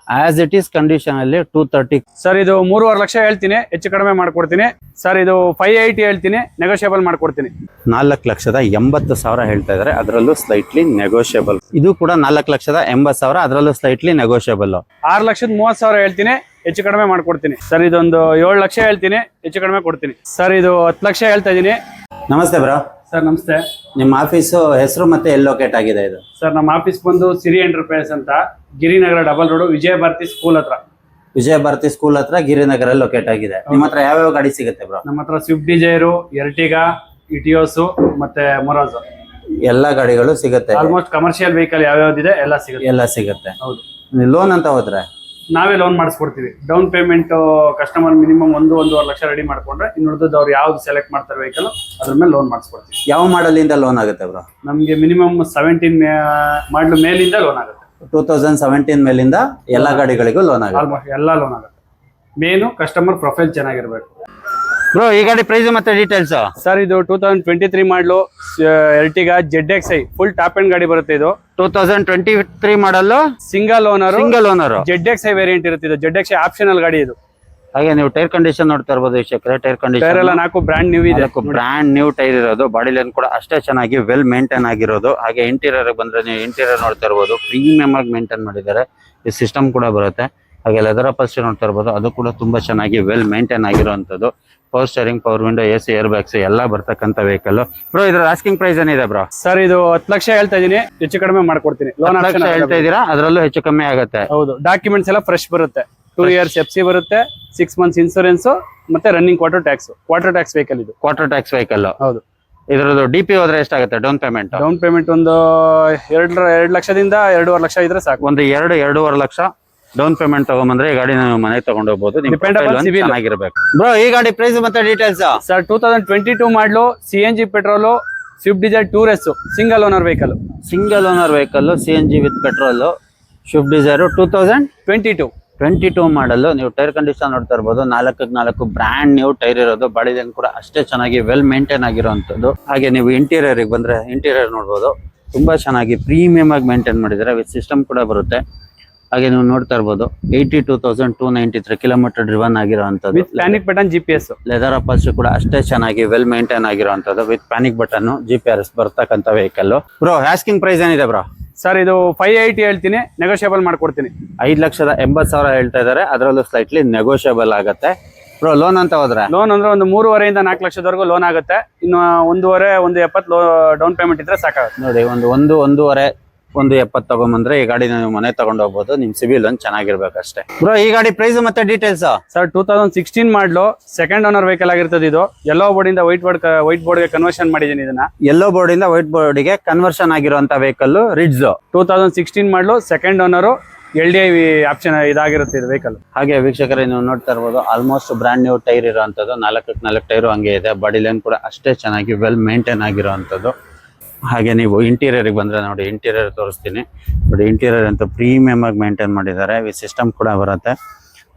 As it is condition ಅಲ್ಲಿ 230. Sir ಇದು 3.5 ಲಕ್ಷ ಹೇಳ್ತೀನಿ, ಹೆಚ್ಚು ಕಡಿಮೆ ಮಾಡ್ಕೊಡ್ತೀನಿ ಸರ್. ಇದು 580 ಹೇಳ್ತೀನಿ, ನೆಗೋಷಿಯಬಲ್ ಮಾಡ್ಕೊಡ್ತೀನಿ. 4,80,000 ಹೇಳ್ತಾ ಇದಾರೆ, ಅದರಲ್ಲೂ ಸ್ಲೈಟ್ಲಿ ನೆಗೋಷಿಯಬಲ್. ಇದು ಕೂಡ 4,80,000, ಅದರಲ್ಲೂ ಸ್ಲೈಟ್ಲಿ ನೆಗೋಷಿಯಬಲ್. 6,30,000 ಹೇಳ್ತೀನಿ, ಹೆಚ್ಚು ಕಡಿಮೆ ಮಾಡ್ಕೊಡ್ತೀನಿ ಸರ್. ಇದೊಂದು 7 ಲಕ್ಷ ಹೇಳ್ತೀನಿ, ಹೆಚ್ಚು ಕಡಿಮೆ ಕೊಡ್ತೀನಿ ಸರ್. ಇದು 10 ಲಕ್ಷ ಹೇಳ್ತಾ ಇದೀನಿ. ನಮಸ್ತೆ ಬ್ರೋ. ಸರ್ ನಮಸ್ತೆ. ನಿಮ್ಮ ಆಫೀಸು ಹೆಸರು ಮತ್ತೆ ಎಲ್ಲಿ ಲೊಕೇಟ್ ಆಗಿದೆ ಇದು? ಸರ್ ನಮ್ಮ ಆಫೀಸ್ ಬಂದು ಸಿರಿ ಎಂಟರ್ಪ್ರೈಸ್ ಅಂತ, ಗಿರಿನಗರ ಡಬಲ್ ರೋಡ್, ವಿಜಯ ಭಾರತಿ ಸ್ಕೂಲ್ ಹತ್ರ. ವಿಜಯ ಭಾರತಿ ಸ್ಕೂಲ್ ಹತ್ರ ಗಿರಿನಗರ ಲೊಕೇಟ್ ಆಗಿದೆ. ನಿಮ್ಮ ಹತ್ರ ಯಾವ್ಯಾವ ಗಾಡಿ ಸಿಗುತ್ತೆ ಬ್ರೋ? ನಮ್ಮ ಹತ್ರ ಸ್ವಿಫ್ಟ್ ಡಿಸೈರು, ಎರ್ಟಿಗಾ, ಇಟಿಯೋಸು ಮತ್ತೆ ಮೊರಾಜೋ ಎಲ್ಲಾ ಗಾಡಿಗಳು ಸಿಗುತ್ತೆ. ಆಲ್ಮೋಸ್ಟ್ ಕಮರ್ಷಿಯಲ್ ವೆಹಿಕಲ್ ಯಾವ್ಯಾವ್ದಿದೆ ಎಲ್ಲ ಸಿಗುತ್ತೆ. ಹೌದು. ಲೋನ್ ಅಂತ ಹೋದ್ರೆ ನಾವೇ ಲೋನ್ ಮಾಡಿಸ್ಕೊಡ್ತೀವಿ. Down payment customer minimum 1-1.5 lakh ready ಮಾಡ್ಕೊಂಡ್ರೆ ಇನ್ನುಳಿದದ್ದು ಅವ್ರು ಯಾವ್ದು ಸೆಲೆಕ್ಟ್ ಮಾಡ್ತಾರೆ ವೆಹಿಕಲ್ ಅದ್ರ ಮೇಲೆ ಲೋನ್ ಮಾಡಿಸ್ಕೊಡ್ತೀವಿ. ಯಾವ ಮಾಡಲ್ ಇಂದ ಲೋನ್ ಆಗುತ್ತೆ ಬ್ರೋ? ನಮ್ಗೆ ಮಿನಿಮಮ್ 17 ಮಾಡಲ್ ಮೇಲಿಂದ ಲೋನ್ ಆಗುತ್ತೆ. 2017 ಮೇಲಿಂದ ಎಲ್ಲಾ ಗಾಡಿಗಳಿಗೂ ಲೋನ್ ಆಗುತ್ತೆ. ಆಲ್ಮೋಸ್ಟ್ ಎಲ್ಲ ಲೋನ್ ಆಗುತ್ತೆ. ಮೇನು ಕಸ್ಟಮರ್ ಪ್ರೊಫೈಲ್ ಚೆನ್ನಾಗಿರ್ಬೇಕು. ಬ್ರೋ ಈ ಗಾಡಿ ಪ್ರೈಸ್ ಮತ್ತೆ ಡೀಟೇಲ್ಸ್? ಸರ್ ಇದು 2023 ಮಾಡಲು Ertiga ZXi full top end ಗಾಡಿ ಬರುತ್ತೆ. ಇದು 2023 ಮಾಡಲ್, ಸಿಂಗಲ್ ಓನರ್ ZXi ವೇರಿಯಂಟ್ ಇರುತ್ತೆ. ಇದು ZXi ಆಪ್ಷನಲ್ ಗಾಡಿ ಇದು. ಹಾಗೆ ನೀವು ಟೈರ್ ಕಂಡೀಷನ್ ನೋಡ್ತಾ ಇರಬಹುದು ವೀಕ್ಷಕರೇ. ಟೈರ್ ಕಂಡೀಷನ್ ಎಲ್ಲ 4 ಬ್ರಾಂಡ್ ನ್ಯೂ ಇದೆ. ಬ್ರಾಂಡ್ ನ್ಯೂ ಟೈರ್ ಇರೋದು, ಬಾಡಿ ಲೈನ್ ಕೂಡ ಅಷ್ಟೇ ಚೆನ್ನಾಗಿ ವೆಲ್ ಮೇಂಟೈನ್ ಆಗಿರೋದು. ಹಾಗೆ ಇಂಟೀರಿಯರ್ ಬಂದ್ರೆ ನೀವು ಇಂಟೀರಿಯರ್ ನೋಡ್ತಾ ಇರಬಹುದು, ಪ್ರೀಮಿಯಂ ಆಗಿ ಮೇಂಟೈನ್ ಮಾಡಿದ್ದಾರೆ. ಈ ಸಿಸ್ಟಮ್ ಕೂಡ ಬರುತ್ತೆ. ಹಾಗೆ ಲೆದರ್ ಅಪಲ್ಸ್ಟ್ರಿ ನೋಡ್ತಾ ಇರಬಹುದು, ಅದು ಕೂಡ ತುಂಬಾ ಚೆನ್ನಾಗಿ ವೆಲ್ ಮೇಂಟೈನ್ ಆಗಿರುವಂತದ್ದು. Power steering, power window, AC, air bags ಎಲ್ಲ ಬರ್ತಕ್ಕಂಥ ವೆಹಿಕಲ್. ಬ್ರೋ ಇದ್ರ ಆಸ್ಕಿಂಗ್ ಪ್ರೈಸ್ ಏನಿದೆ ಬ್ರೋ? ಸರ್ ಇದು 10 ಲಕ್ಷ ಹೇಳ್ತಾ ಇದೀನಿ, ಹೆಚ್ಚು ಕಡಿಮೆ ಮಾಡ್ಕೊಡ್ತೀನಿ. ಲೋನ್ ಆಪ್ಷನ್ ಹೇಳ್ತಾ ಇದೀರಾ, ಅದರಲ್ಲೂ ಹೆಚ್ಚು ಕಮ್ಮಿ ಆಗುತ್ತೆ. ಹೌದು. ಡಾಕ್ಯುಮೆಂಟ್ಸ್ ಎಲ್ಲ ಫ್ರೆಶ್ ಬರುತ್ತೆ. 2 ಇಯರ್ಸ್ FC ಬರುತ್ತೆ, 6 ಮಂತ್ಸ್ ಇನ್ಸೂರೆನ್ಸ್ ಮತ್ತೆ ರನ್ನಿಂಗ್ ಕ್ವಾರ್ಟರ್ ಟ್ಯಾಕ್ಸ್ ವೆಹಿಕಲ್ ಇದು. Quarter tax vehicle. ಹೌದು. ಇದ್ರದ್ದು DP ಹೋದ್ರೆ ಎಷ್ಟಾಗುತ್ತೆ ಡೌನ್ ಪೇಮೆಂಟ್? ಡೌನ್ ಪೇಮೆಂಟ್ ಒಂದು 2 ಲಕ್ಷದಿಂದ 2.5 ಲಕ್ಷ ಇದ್ರೆ ಸಾಕು. ಒಂದು 2-2.5 ಲಕ್ಷ ಡೌನ್ ಪೇಮೆಂಟ್ ತಗೊಂಡ್ಬಂದ್ರೆ ಈ ಗಾಡಿ ನಾವು ಮನೆಗೆ ತಗೊಂಡು ಹೋಗ್ಬೋದು. ಚೆನ್ನಾಗಿರ್ಬೇಕು. ಬ್ರೋ ಈ ಗಾಡಿ ಪ್ರೈಸ್ ಮತ್ತೆ details? Sir 2022 model CNG petrol, Swift Dzire Tour S, single owner vehicle. CNG with petrol, Swift Dzire 2022 model. ನೀವು ಟೈರ್ ಕಂಡೀಷನ್ ನೋಡ್ತಾ ಇರ್ಬೋದು, 4x4 ಬ್ರಾಂಡ್ ನ್ಯೂ ಟೈರ್ ಇರೋದು. ಬಾಡಿ ಲೈನ್ ಕೂಡ ಅಷ್ಟೇ ಚೆನ್ನಾಗಿ ವೆಲ್ ಮೇಂಟೈನ್ ಆಗಿರುವಂತದ್ದು. ಹಾಗೆ ನೀವು ಇಂಟೀರಿಯರ್ ಬಂದ್ರೆ ಇಂಟೀರಿಯರ್ ನೋಡ್ಬೋದು, ತುಂಬಾ ಚೆನ್ನಾಗಿ ಪ್ರೀಮಿಯಂ ಆಗಿ ಮೇಂಟೈನ್ ಮಾಡಿದ್ದಾರೆ. ವಿತ್ ಸಿಸ್ಟಮ್ ಕೂಡ ಬರುತ್ತೆ. ಹಾಗೆ ನೀವು ನೋಡ್ತಾ ಇರ್ಬೋದು 82,293 ಕಿಲೋಮೀಟರ್ ಡ್ರಿವನ್ ಆಗಿರುವಂತದ್ದು. With panic button GPS. Leather upholstery ಕೂಡ ಅಷ್ಟೇ ಚೆನ್ನಾಗಿ ವೆಲ್ ಮೇಂಟೈನ್ ಆಗಿರುವಂತದ್ದು. ವಿತ್ ಪ್ಯಾನಿಕ್ ಬಟನ್, GPS ಬರ್ತಕ್ಕಂಥ ವೆಹಿಕಲ್. ಬ್ರೋ ಆಸ್ಕಿಂಗ್ ಪ್ರೈಸ್ ಏನಿದೆ ಬ್ರೋ? ಸರ್ ಇದು 580 ಹೇಳ್ತೀನಿ, ನೆಗೋಷಿಯಬಲ್ ಮಾಡ್ಕೊಡ್ತೀನಿ. 5,80,000 ಹೇಳ್ತಾ ಇದಾರೆ, ಅದರಲ್ಲೂ ಸ್ಲೈಟ್ಲಿ ನೆಗೋಷಿಯಬಲ್ ಆಗುತ್ತೆ. ಬ್ರೋ ಲೋನ್ ಅಂತ ಹೋದ್ರೆ? ಲೋನ್ ಅಂದ್ರೆ ಒಂದು 3.5 ಇಂದ 4 ಲಕ್ಷದವರೆಗೂ ಲೋನ್ ಆಗುತ್ತೆ. ಇನ್ನು 1.5-1.70 ಡೌನ್ ಪೇಮೆಂಟ್ ಇದ್ರೆ ಸಾಕಾಗುತ್ತೆ. ನೋಡಿ, 1.5-1.70 ತಗೊಂಡ್ಬಂದ್ರೆ ಈ ಗಾಡಿ ನೀವು ಮನೆ ತಗೊಂಡು ಹೋಗ್ಬೋದು. ನಿಮ್ ಸಿಬಿಲ್ ಒಂದು ಚೆನ್ನಾಗಿರ್ಬೇಕು ಅಷ್ಟೇ. ಬ್ರೋ ಈ ಗಾಡಿ ಪ್ರೈಸ್ ಮತ್ತೆ ಡೀಟೇಲ್ಸ್? ಸರ್ 2016 ಮಾಡಲು ಸೆಕೆಂಡ್ ಓನರ್ ವೆಹಿಕಲ್ ಆಗಿರ್ತದೆ. ಇದು ಯೆಲ್ಲೋ ಬೋರ್ಡ್ ಇಂದ ವೈಟ್ ಬೋರ್ಡ್ ಗೆ ಕನ್ವರ್ಷನ್ ಮಾಡಿದೀನಿ. ಇದನ್ನ ಯೆಲ್ಲೋ ಬೋರ್ಡ್ ಇಂದ ವೈಟ್ ಬೋರ್ಡ್ ಗೆ ಕನ್ವರ್ಷನ್ ಆಗಿರುವಂತ ವೆಹಿಕಲ್ ರಿಡ್ಜ್. 2016 ಮಾಡಲು ಸೆಕೆಂಡ್ ಓನರ್, LDI ಆಪ್ಷನ್ ಇದಾಗಿರುತ್ತೆ ಇದು ವೆಹಿಕಲ್. ಹಾಗೆ ವೀಕ್ಷಕರೇ ನೀವು ನೋಡ್ತಾ ಇರ್ಬೋದು, ಆಲ್ಮೋಸ್ಟ್ ಬ್ರಾಂಡ್ ನ್ಯೂ ಟೈರ್ ಇರುವಂತದ್ದು. 4x4 ಟೈರು ಹಂಗೆ ಇದೆ. ಬಾಡಿ ಲೈನ್ ಕೂಡ ಅಷ್ಟೇ ಚೆನ್ನಾಗಿ ವೆಲ್ ಮೇಂಟೈನ್ ಆಗಿರುವಂತದ್ದು. ಹಾಗೆ ನೀವು ಇಂಟೀರಿಯರ್ ಬಂದ್ರೆ ನೋಡಿ, ಇಂಟೀರಿಯರ್ ತೋರಿಸ್ತೀನಿ ನೋಡಿ. ಇಂಟೀರಿಯರ್ ಅಂತ ಪ್ರೀಮಿಯಂ ಆಗಿ ಮೇಂಟೈನ್ ಮಾಡಿದ್ದಾರೆ. ವಿತ್ ಸಿಸ್ಟಮ್ ಕೂಡ ಬರುತ್ತೆ.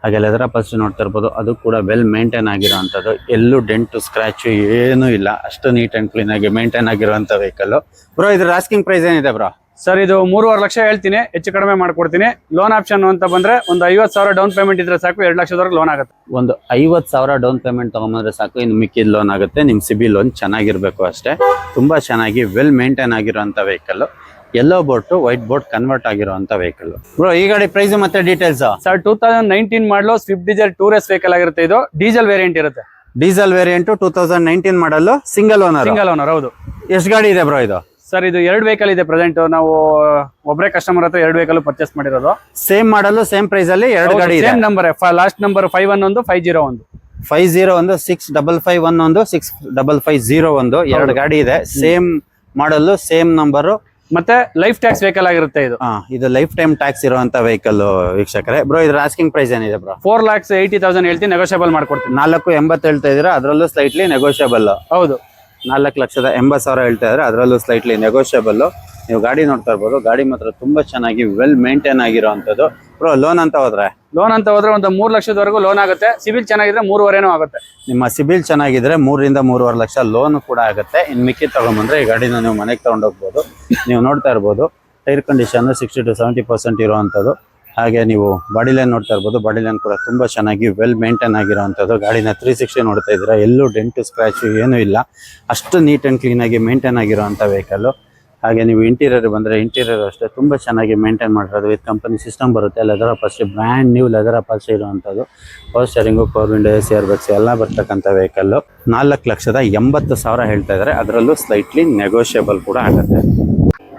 ಹಾಗೆ ಲೆದರ್ ಅಪಲ್ಸ್ಟ್ರಿ ನೋಡ್ತಾ ಇರ್ಬೋದು, ಅದು ಕೂಡ ವೆಲ್ ಮೇಂಟೈನ್ ಆಗಿರುವಂತದ್ದು. ಎಲ್ಲೂ ಡೆಂಟ್ ಸ್ಕ್ರಾಚ್ ಏನೂ ಇಲ್ಲ. ಅಷ್ಟು ನೀಟ್ ಅಂಡ್ ಕ್ಲೀನ್ ಆಗಿ ಮೇಂಟೈನ್ ಆಗಿರುವಂತ ವೆಹಿಕಲ್. ಬ್ರೋ ಇದ್ರ ಆಸ್ಕಿಂಗ್ ಪ್ರೈಸ್ ಏನಿದೆ ಬ್ರೋ? ಸರ್ ಇದು 3.5 ಲಕ್ಷ ಹೇಳ್ತೀನಿ, ಹೆಚ್ಚು ಕಡಿಮೆ ಮಾಡ್ಕೊಡ್ತೀನಿ. ಲೋನ್ ಆಪ್ಷನ್ ಅಂತ ಬಂದ್ರೆ ಒಂದು 50,000 ಡೌನ್ ಪೇಮೆಂಟ್ ಇದ್ರೆ ಸಾಕು, 2 ಲಕ್ಷದವರೆಗೆ ಲೋನ್ ಆಗುತ್ತೆ. ಒಂದು 50,000 ಡೌನ್ ಪೇಮೆಂಟ್ ತಗೊಂಡ್ಬಂದ್ರೆ ಸಾಕು, ಇನ್ನು ಮಿಕ್ಕಿದ ಲೋನ್ ಆಗುತ್ತೆ. ನಿಮ್ ಸಿಬಿಲ್ ಲೋನ್ ಚೆನ್ನಾಗಿರ್ಬೇಕು ಅಷ್ಟೇ. ತುಂಬಾ ಚೆನ್ನಾಗಿ ವೆಲ್ ಮೇಂಟೈನ್ ಆಗಿರುವಂತ vehicle. Yellow board to white board convert ಆಗಿರುವಂತ ವೆಹಿಕಲ್. ಬ್ರೋ ಈ ಗಾಡಿ ಪ್ರೈಸ್ ಮತ್ತೆ ಡೀಟೇಲ್ಸ್? ಸರ್ 2019 ಮಾಡಲು ಸ್ವಿಫ್ಟ್ ಡಿಸೈರ್ ಟೂರೆಸ್ ವೆಹಿಕಲ್ ಆಗಿರುತ್ತೆ. ಇದು ಡೀಸೆಲ್ ವೇರಿಯಂಟ್ ಇರುತ್ತೆ. ಡೀಸೆಲ್ ವೇರಿಯಂಟ್ 2019 ಮಾಡಲು, ಸಿಂಗಲ್ ಓನರ್. ಹೌದು. ಎಷ್ಟು ಗಾಡಿ ಇದೆ ಬ್ರೋ ಇದು? ಸರ್ ಇದು 2 ವೆಹಿಕಲ್ ಇದೆ ಪ್ರೆಸೆಂಟ್. ನಾವು ಒಬ್ಬರೇ ಕಸ್ಟಮರ್ ಹತ್ರ 2 ವೆಹಿಕಲ್ ಪರ್ಚೇಸ್ ಮಾಡಿರೋದು. ಸೇಮ್ ಮಾಡಲು ಸೇಮ್ ಪ್ರೈಸ್ ಅಲ್ಲಿ 2 ಗಾಡಿ ಇದೆ. Same number, last number 511 501. 501 6551 6550 2 ಗಾಡಿ ಇದೆ. ಸೇಮ್ ಮಾಡಲು ಸೇಮ್ ನಂಬರ್ ಮತ್ತೆ ಲೈಫ್ ಟ್ಯಾಕ್ಸ್ ವೆಹಿಕಲ್ ಆಗಿರುತ್ತೆ ಇದು. ಇದು ಲೈಫ್ ಟೈಮ್ ಟ್ಯಾಕ್ಸ್ ಇರುವಂತ ವೆಹಿಕಲ್ ವೀಕ್ಷಕರೇ. ಬ್ರೋ ಇದ್ರ ಆಸ್ಕಿಂಗ್ ಪ್ರೈಸ್ ಏನಿದೆ ಬ್ರೋ? 4,80,000 ಹೇಳ್ತೀನಿ, ನೆಗೋಷಿಯಬಲ್ ಮಾಡ್ಕೊಡ್ತೀನಿ. 4.80 ಹೇಳ್ತಾ ಇದೀರಾ, ಅದರಲ್ಲೂ ಸ್ಲೈಟ್ಲಿ ನೆಗೋಷಿಯಬಲ್. ಹೌದು. 4,80,000 ಹೇಳ್ತಾ ಇದ್ರೆ, ಅದರಲ್ಲೂ ಸ್ಲೈಟ್ಲಿ ನೆಗೋಷಿಯಬಲ್. ನೀವು ಗಾಡಿ ನೋಡ್ತಾ ಇರ್ಬೋದು, ಗಾಡಿ ಮಾತ್ರ ತುಂಬಾ ಚೆನ್ನಾಗಿ ವೆಲ್ ಮೇಂಟೈನ್ ಆಗಿರುವಂತದ್ದು. ಬ್ರೋ ಲೋನ್ ಅಂತ ಹೋದ್ರೆ ಒಂದು 3 ಲಕ್ಷದವರೆಗೂ ಲೋನ್ ಆಗುತ್ತೆ. ಸಿಬಿಲ್ ಚೆನ್ನಾಗಿದ್ರೆ 3.5 ಆಗುತ್ತೆ. ನಿಮ್ಮ ಸಿಬಿಲ್ ಚೆನ್ನಾಗಿದ್ರೆ 3 ರಿಂದ 3.5 ಲಕ್ಷ ಲೋನ್ ಕೂಡ ಆಗುತ್ತೆ. ಇನ್ ಮಿಕ್ಕಿ ತಗೊಂಡ್ಬಂದ್ರೆ ಈ ಗಾಡಿನ ನೀವು ಮನೆಗೆ ತಗೊಂಡೋಗ್ಬೋದು. ನೀವು ನೋಡ್ತಾ ಇರ್ಬೋದು, ಟೈರ್ ಕಂಡೀಷನ್ 60 to 70% ಇರುವಂತದ್ದು. ಹಾಗೆ ನೀವು ಬಾಡಿ ಲೈನ್ ನೋಡ್ತಾ ಇರ್ಬೋದು, ಬಾಡಿ ಲೈನ್ ಕೂಡ ತುಂಬಾ ಚೆನ್ನಾಗಿ ವೆಲ್ ಮೇಂಟೈನ್ ಆಗಿರೋವಂಥದ್ದು. ಗಾಡಿನ 360 ನೋಡ್ತಾ ಇದ್ದೀರಾ, ಎಲ್ಲೂ ಡೆಂಟ್ ಸ್ಕ್ರಾಚ್ ಏನೂ ಇಲ್ಲ, ಅಷ್ಟು ನೀಟ್ ಅಂಡ್ ಕ್ಲೀನ್ ಆಗಿ ಮೇಂಟೈನ್ ಆಗಿರೋವಂಥ ವೆಹಿಕಲ್. ಹಾಗೆ ನೀವು ಇಂಟೀರಿಯರ್ ಬಂದರೆ ಇಂಟೀರಿಯರ್ ಅಷ್ಟೇ ತುಂಬ ಚೆನ್ನಾಗಿ ಮೇಂಟೈನ್ ಮಾಡಿರೋದು. ವಿತ್ ಕಂಪನಿ ಸಿಸ್ಟಮ್ ಬರುತ್ತೆ, leather upholstery, brand new leather upholstery ಇರುವಂಥದ್ದು. Power steering, power window, AC air bags ಎಲ್ಲ ಬರ್ತಕ್ಕಂಥ ವೆಹಿಕಲ್. 4,80,000 ಹೇಳ್ತಾ ಇದ್ದಾರೆ, ಅದರಲ್ಲೂ ಸ್ಲೈಟ್ಲಿ ನೆಗೋಷಿಯಬಲ್ ಕೂಡ ಆಗುತ್ತೆ.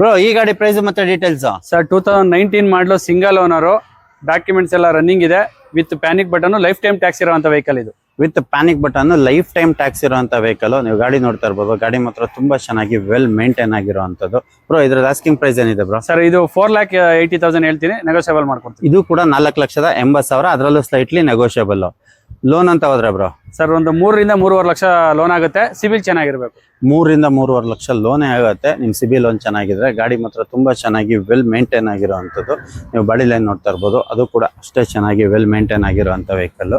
ಬ್ರೋ, ಈ ಗಾಡಿ ಪ್ರೈಸ್ ಮತ್ತೆ ಡೀಟೇಲ್ಸ್? ಸರ್ 2019 ಮಾಡಲು ಸಿಂಗಲ್ ಓನರು, ಡಾಕ್ಯುಮೆಂಟ್ಸ್ ಎಲ್ಲ ರನ್ನಿಂಗ್ ಇದೆ, with panic button, life time tax ಇರುವಂತ ವೆಹಿಕಲ್ ಇದು. With panic button, life time tax ಇರುವಂತ ವೆಹಿಕಲ್. ನೀವು ಗಾಡಿ ನೋಡ್ತಾ ಇರ್ಬೋದು, ಗಾಡಿ ಮಾತ್ರ ತುಂಬಾ ಚೆನ್ನಾಗಿ ವೆಲ್ ಮೇಂಟೈನ್ ಆಗಿರುವಂತದ್ದು. ಬ್ರೋ, ಇದ್ರ ಆಸ್ಕಿಂಗ್ ಪ್ರೈಸ್ ಏನಿದೆ ಬ್ರೋ? ಸರ್ ಇದು 4,80,000 ಹೇಳ್ತೀನಿ, ನೆಗೋಷಿಯಬಲ್ ಮಾಡ್ಕೊಡ್ತೀನಿ. ಇದು ಕೂಡ 4,80,000, ಅದರಲ್ಲೂ ಸ್ಲೈಟ್ಲಿ ನೆಗೋಷಿಯಬಲ್. ಲೋನ್ ಅಂತ ಹೋದ್ರೆ ಬ್ರೋ? ಸರ್ ಒಂದು 3 ರಿಂದ 3.5 ಲಕ್ಷ ಲೋನ್ ಆಗುತ್ತೆ, ಸಿಬಿಲ್ ಚೆನ್ನಾಗಿರ್ಬೇಕು. 3 ರಿಂದ 3.5 ಲಕ್ಷ ಲೋನೇ ಆಗುತ್ತೆ ನಿಮ್ ಸಿಬಿಲ್ ಲೋನ್ ಚೆನ್ನಾಗಿದ್ರೆ. ಗಾಡಿ ಮಾತ್ರ ತುಂಬಾ ಚೆನ್ನಾಗಿ ವೆಲ್ ಮೇಂಟೈನ್ ಆಗಿರುವಂತದ್ದು. ನೀವು ಬಾಡಿ ಲೈನ್ ನೋಡ್ತಾ ಇರ್ಬೋದು, ಅದು ಕೂಡ ಅಷ್ಟೇ ಚೆನ್ನಾಗಿ ವೆಲ್ ಮೇಂಟೈನ್ ಆಗಿರುವಂತ ವೆಹಿಕಲ್.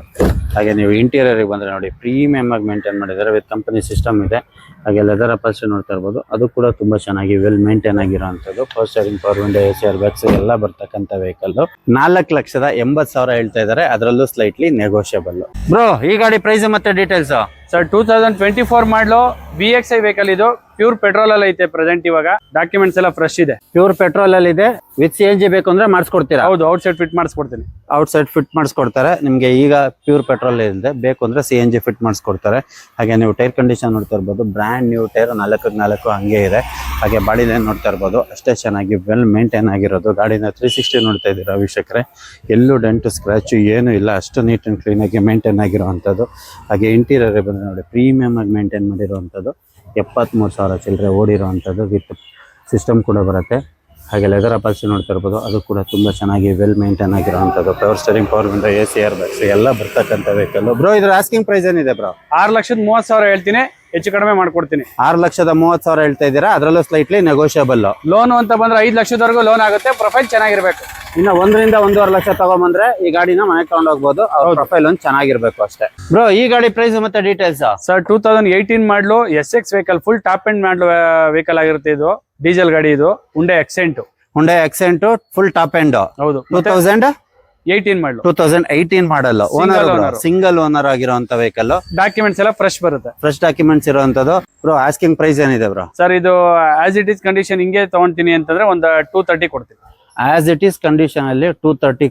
ಹಾಗೆ ನೀವು ಇಂಟೀರಿಯರ್ ಬಂದ್ರೆ ನೋಡಿ, ಪ್ರೀಮಿಯಂ ಆಗಿ ಮೇಂಟೈನ್ ಮಾಡಿದ್ದಾರೆ, ವಿತ್ ಕಂಪನಿ ಸಿಸ್ಟಮ್ ಇದೆ. ಹಾಗೆ ಲೆದರ್ ಅಪಾಲ್ಸ್ಟ್ರಿ ನೋಡ್ತಾ ಇರ್ಬೋದು, ಅದು ಕೂಡ ತುಂಬಾ ಚೆನ್ನಾಗಿ ವೆಲ್ ಮೇಂಟೈನ್ ಆಗಿರುವಂತದ್ದು. Power steering, power window, AC air bags ಎಲ್ಲ ಬರ್ತಕ್ಕಂಥ ವೆಹಿಕಲ್. 4,80,000 ಹೇಳ್ತಾ ಇದ್ದಾರೆ, ಅದರಲ್ಲೂ ಸ್ಲೈಟ್ಲಿ ನೆಗೋಷಿಯಬಲ್. ಬ್ರೋ, ಈ ಗಾಡಿ ಪ್ರೈಸ್ ಮತ್ತೆ ಡೀಟೇಲ್ಸ್? ಸರ್ 2024 ಮಾಡಲು VXI ವೆಹಿಕಲ್, ಇದು ಪ್ಯೂರ್ ಪೆಟ್ರೋಲ್ ಅಲ್ಲಿ ಐತೆ ಪ್ರೆಸೆಂಟ್. ಇವಾಗ ಡಾಕ್ಯುಮೆಂಟ್ಸ್ ಎಲ್ಲ ಫ್ರೆಶ್ ಇದೆ, ಪ್ಯೂರ್ ಪೆಟ್ರೋಲ್ ಅಲ್ಲಿ ಇದೆ. ವಿತ್ CNG ಬೇಕು ಅಂದ್ರೆ ಮಾಡಿಸ್ಕೊಡ್ತೀರಾ? ಹೌದು, ಔಟ್ ಸೈಡ್ ಫಿಟ್ ಮಾಡಿಸ್ಕೊಡ್ತೀನಿ. ಔಟ್ ಸೈಡ್ ಫಿಟ್ ಮಾಡಿಸ್ಕೊಡ್ತಾರೆ ನಿಮ್ಗೆ. ಈಗ ಪ್ಯೂರ್ ಪೆಟ್ರೋಲ್ ಇದೆ, ಬೇಕು ಅಂದ್ರೆ CNG ಫಿಟ್ ಮಾಡಿಸ್ಕೊಡ್ತಾರೆ. ಹಾಗೆ ನೀವು ಟೈರ್ ಕಂಡೀಷನ್ ನೋಡ್ತಾ ಇರ್ಬೋದು, ಬ್ರ್ಯಾಂಡ್ ನ್ಯೂ ಟೈರ್ 4x4 ಹಂಗೆ ಇದೆ. ಹಾಗೆ ಬಾಡಿ ಲೈನ್ ನೋಡ್ತಾ ಇರ್ಬೋದು, ಅಷ್ಟೇ ಚೆನ್ನಾಗಿ ವೆಲ್ ಮೇಂಟೈನ್ ಆಗಿರೋದು. ಗಾಡಿನ 360 ನೋಡ್ತಾ ಇದ್ದೀರಾ ವೀಕ್ಷಕರೇ, ಎಲ್ಲೂ ಡೆಂಟ್ ಸ್ಕ್ರಾಚ್ ಏನೂ ಇಲ್ಲ, ಅಷ್ಟು ನೀಟ್ ಅಂಡ್ ಕ್ಲೀನ್ ಆಗಿ ಮೇಂಟೈನ್ ಆಗಿರುವಂಥದ್ದು. ಹಾಗೆ ಇಂಟೀರಿಯರ್ ಬಂದ್ರೆ ನೋಡಿ, ಪ್ರೀಮಿಯಂ ಆಗಿ ಮೇಂಟೈನ್ ಮಾಡಿರುವಂಥದ್ದು. 73,000 ಚಿಲ್ಲರೆ ಓಡಿರುವಂಥದ್ದು, ವಿತ್ ಸಿಸ್ಟಮ್ ಕೂಡ ಬರುತ್ತೆ. ಹಾಗೆ ಲೆದರ್ ಅಪಾಲ್ಸ್ಟ್ರಿ ನೋಡ್ತಾ ಇರ್ಬೋದು, ಅದು ಕೂಡ ತುಂಬ ಚೆನ್ನಾಗಿ ವೆಲ್ ಮೇಂಟೈನ್ ಆಗಿರುವಂಥದ್ದು. Power steering, power window, AC air bags ಎಲ್ಲ ಬರ್ತಕ್ಕಂಥ ವೆಹಿಕಲ್. ಬ್ರೋ, ಇದ್ರ ಆಸ್ಕಿಂಗ್ ಪ್ರೈಸ್ ಏನಿದೆ ಬ್ರೋ? 6,30,000 ಹೇಳ್ತೀನಿ, ಹೆಚ್ಚು ಕಡಿಮೆ ಮಾಡ್ಕೊಡ್ತೀನಿ. 6,30,000 ಹೇಳ್ತಾ ಇದ್ದೀರಾ, ಅದರಲ್ಲೂ ಸ್ಲೈಟ್ಲಿ ನೆಗೋಷಿಯಬಲ್. ಲೋನ್ ಅಂತ ಬಂದ್ರೆ 5 ಲಕ್ಷದವರೆಗೂ ಲೋನ್ ಆಗುತ್ತೆ, ಪ್ರೊಫೈಲ್ ಚೆನ್ನಾಗಿರ್ಬೇಕು. ಇನ್ನು 1 ರಿಂದ 1.5 ಲಕ್ಷ ತಗೊಂಬಂದ್ರೆ ಈ ಗಾಡಿನ ಮನೆಗೆ ತಗೊಂಡು ಹೋಗ್ಬೋದು. ಅವ್ರ ಪ್ರೊಫೈಲ್ ಒಂದು ಚೆನ್ನಾಗಿರ್ಬೇಕು ಅಷ್ಟೇ. ಬ್ರೋ, ಈ ಗಾಡಿ ಪ್ರೈಸ್ ಮತ್ತೆ ಡೀಟೇಲ್ಸ್? ಸರ್ 2018 ಮಾಡಲು SX vehicle, full top end ಮಾಡಲು ವೆಹಿಕಲ್ ಆಗಿರುತ್ತೆ. ಇದು ಡೀಸೆಲ್ ಗಾಡಿ, ಇದು Hyundai Accent full top end. ಹೌದು, 2018 ಮಾಡಲ್. ಓನರ್ ಸಿಂಗಲ್ ಓನರ್ ಆಗಿರುವಂತ ವೆಹಿಕಲ್. ಡಾಕ್ಯುಮೆಂಟ್ಸ್ ಎಲ್ಲ ಫ್ರೆಶ್ ಬರುತ್ತೆ, ಫ್ರೆಶ್ ಡಾಕ್ಯುಮೆಂಟ್ಸ್ ಇರುವಂತದ್ದು. ಬ್ರೋ, ಆಸ್ಕಿಂಗ್ ಪ್ರೈಸ್ ಏನಿದೆ ಬ್ರೋ? ಸರ್ ಇದು ಆಸ್ ಇಟ್ ಈಸ್ ಕಂಡೀಷನ್ ಹಿಂಗೆ ತಗೊಂತೀನಿ ಅಂತಂದ್ರೆ ಒಂದು 230 ಕೊಡ್ತೀನಿ. ಆಸ್ ಇಟ್ ಈಸ್ ಕಂಡೀಷನ್ ಅಲ್ಲಿ 230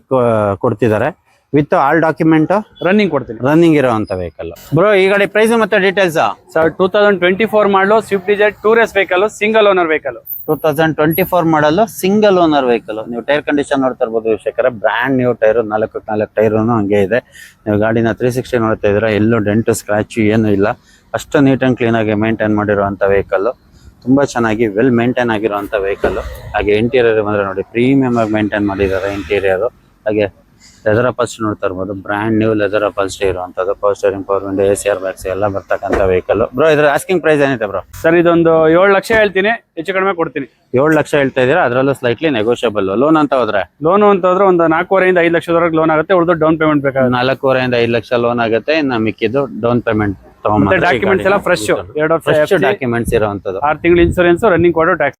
ಕೊಡ್ತಿದ್ದಾರೆ, ವಿತ್ ಆಲ್ ಡಾಕ್ಯುಮೆಂಟ್ ರನ್ನಿಂಗ್ ಇರುವಂತ ವೆಹಿಕಲ್. ಬ್ರೋ, ಈ ಗಾಡಿ ಪ್ರೈಸ್ ಮತ್ತೆ ಡೀಟೇಲ್ಸ್? ಸರ್ 2024 ಮಾಡಲು Swift Dzire tourist vehicle, single owner vehicle. 2024 ಮಾಡಲು ಸಿಂಗಲ್ ಓನರ್ ವೆಹಿಕಲ್. ನೀವು ಟೈರ್ ಕಂಡೀಷನ್ ನೋಡ್ತಾ ಇರ್ಬೋದು ವೀಕ್ಷಕರೇ, brand new tyre, 4x4 tyre ಹಂಗೆ ಇದೆ. ನೀವು ಗಾಡಿನ 360 ನೋಡ್ತಾ ಇದ್ದೀರಾ, ಎಲ್ಲೂ ಡೆಂಟ್ ಸ್ಕ್ರಾಚ್ ಏನು ಇಲ್ಲ, ಅಷ್ಟು ನೀಟ್ ಅಂಡ್ ಕ್ಲೀನ್ ಆಗಿ ಮೇಂಟೈನ್ ಮಾಡಿರುವಂತ ವೆಹಿಕಲ್. ತುಂಬಾ ಚೆನ್ನಾಗಿ ವೆಲ್ ಮೇಂಟೈನ್ ಆಗಿರುವಂತ ವೆಹಿಕಲ್. ಹಾಗೆ ಇಂಟೀರಿಯರ್ ಬಂದ್ರೆ ನೋಡಿ, ಪ್ರೀಮಿಯಂ ಆಗಿ ಮೇಂಟೈನ್ ಮಾಡಿದ್ದಾರೆ ಇಂಟೀರಿಯರ್. ಹಾಗೆ ಲೆದರ್ ಅಪಾಲ್ಸ್ಟ್ರಿ ನೋಡ್ತಾ ಇರ್ಬೋದು, ಬ್ರ್ಯಾಂಡ್ ನ್ಯೂ ಲೆದರ್ ಅಪಾಲ್ಸ್ಟ್ರಿ ಇರುವಂತದ್ದು. Power steering, power window, AC air bags ಎಲ್ಲ ಬರ್ತಕ್ಕಂಥ ವೆಹಿಕಲ್. ಬ್ರೋ, ಇದ್ರ ಆಸ್ಕಿಂಗ್ ಪ್ರೈಸ್ ಏನಿದೆ ಬ್ರೋ? ಸರ್ ಇದೊಂದು 7 ಲಕ್ಷ ಹೇಳ್ತೀನಿ, ಹೆಚ್ಚು ಕಡಿಮೆ ಕೊಡ್ತೀನಿ. 7 ಲಕ್ಷ ಹೇಳ್ತಾ ಇದೀರಾ, ಅದರಲ್ಲೂ ಸ್ಲೈಟ್ಲಿ ನೆಗೋಷಿಯಬಲ್. ಲೋನ್ ಅಂತ ಹೋದ್ರೆ ಒಂದು 4.5 ರಿಂದ 5 ಲಕ್ಷದವರೆಗೆ ಲೋನ್ ಆಗುತ್ತೆ. ಉಳಿದು ಡೌನ್ ಪೇಮೆಂಟ್ ಬೇಕಾಗುತ್ತೆ. 4.5 ರಿಂದ 5 ಲಕ್ಷ ಲೋನ್ ಆಗುತ್ತೆ, ಇನ್ನು ಮಿಕ್ಕಿದ್ದು ಡೌನ್ ಪೇಮೆಂಟ್ ತಗೊಂಡ್ರೆ. ಡಾಕ್ಯುಮೆಂಟ್ಸ್ ಎಲ್ಲ ಫ್ರೆಶ್, 2 ವರ್ಷ ಡಾಕ್ಯುಮೆಂಟ್ಸ್ ಇರುವಂತದ್ದು. 6 ತಿಂಗಳು ಇನ್ಸೂರೆನ್ಸ್, ರನ್ನಿಂಗ್ ಕೊಡೋ ಟ್ಯಾಕ್ಸ್.